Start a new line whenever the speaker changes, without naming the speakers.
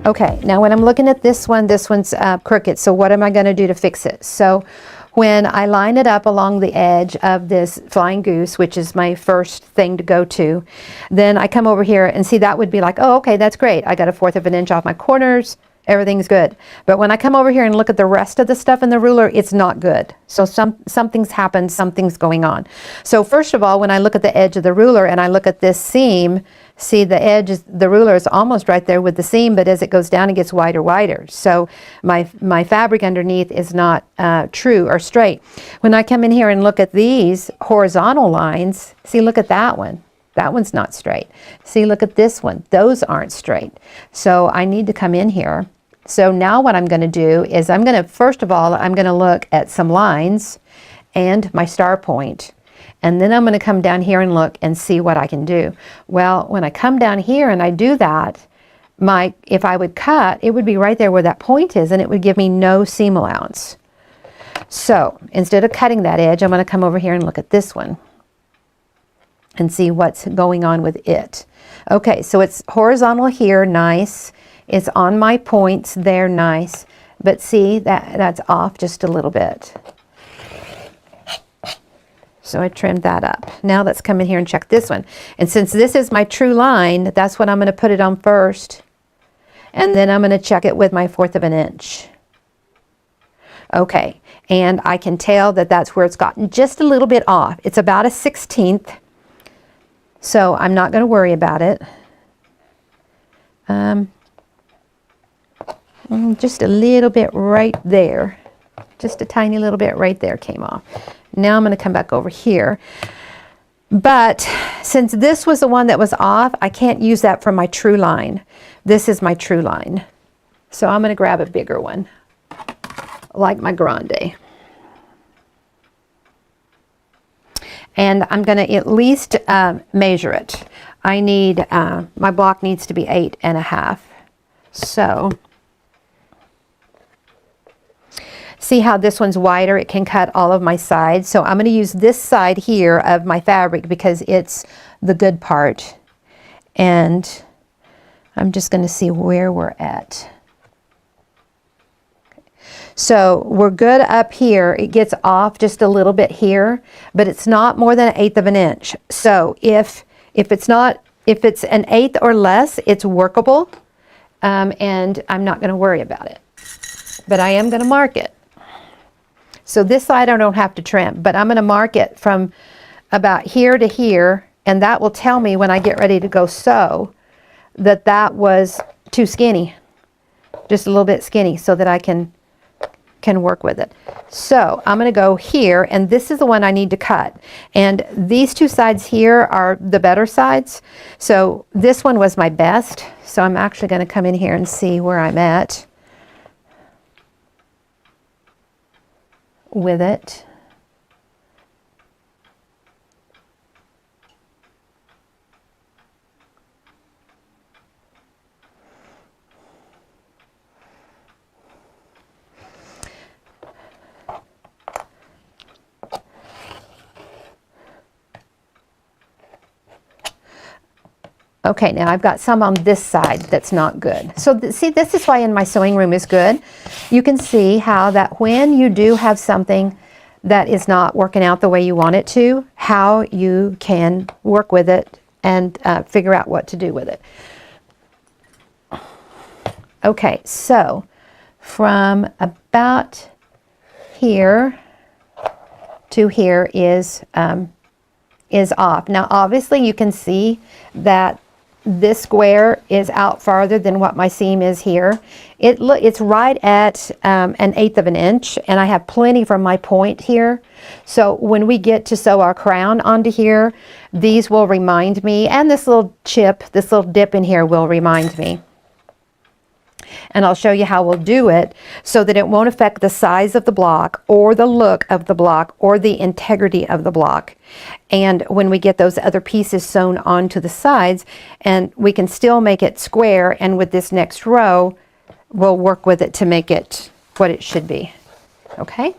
Okay, now when I'm looking at this one's crooked. So what am I going to do to fix it? So when I line it up along the edge of this flying goose, which is my first thing to go to, then I come over here and see that would be like, oh, okay, that's great. I got 1/4 of an inch off my corners. Everything's good. But when I come over here and look at the rest of the stuff in the ruler, it's not good. So something's happened, something's going on. So first of all, when I look at the edge of the ruler and I look at this seam, see the edge, the ruler is almost right there with the seam, but as it goes down, it gets wider. So my fabric underneath is not true or straight. When I come in here and look at these horizontal lines, see, look at that one. That one's not straight. See, look at this one. Those aren't straight. So I need to come in here. So now what I'm going to do is first of all, I'm going to look at some lines and my star point. And then I'm going to come down here and look and see what I can do. Well, when I come down here and I do that, if I would cut, it would be right there where that point is, and it would give me no seam allowance. So instead of cutting that edge, I'm going to come over here and look at this one and see what's going on with it. Okay, so it's horizontal here, nice. It's on my points there, nice. But see, that's off just a little bit. So I trimmed that up. Now let's come in here and check this one. And since this is my true line, that's what I'm going to put it on first. And then I'm going to check it with my 1/4 of an inch. Okay, and I can tell that that's where it's gotten just a little bit off. It's about a 1/16. So I'm not going to worry about it. Just a little bit right there. Just a tiny little bit right there came off. Now I'm going to come back over here. But since this was the one that was off, I can't use that for my true line. This is my true line. So I'm going to grab a bigger one, like my grande. And I'm going to at least measure it. I need, my block needs to be 8.5. So, see how this one's wider? It can cut all of my sides. So I'm going to use this side here of my fabric because it's the good part. And I'm just going to see where we're at. So we're good up here. It gets off just a little bit here, but it's not more than 1/8 of an inch. So if it's an 1/8 or less, it's workable, and I'm not going to worry about it. But I am going to mark it. So this side I don't have to trim, but I'm going to mark it from about here to here, and that will tell me when I get ready to go sew that was too skinny, just a little bit skinny, so that I can work with it. So I'm going to go here, and this is the one I need to cut. And these two sides here are the better sides. So this one was my best. So I'm actually going to come in here and see where I'm at with it. Okay, now I've got some on this side that's not good. So see, this is why in my sewing room is good. You can see how that when you do have something that is not working out the way you want it to, how you can work with it and figure out what to do with it. Okay, so from about here to here is off. Now obviously you can see that this square is out farther than what my seam is here. It's right at an 1/8 of an inch, and I have plenty from my point here. So when we get to sew our crown onto here, these will remind me, and this little chip, this little dip in here will remind me. And I'll show you how we'll do it so that it won't affect the size of the block or the look of the block or the integrity of the block. And when we get those other pieces sewn onto the sides, and we can still make it square, and with this next row, we'll work with it to make it what it should be. Okay?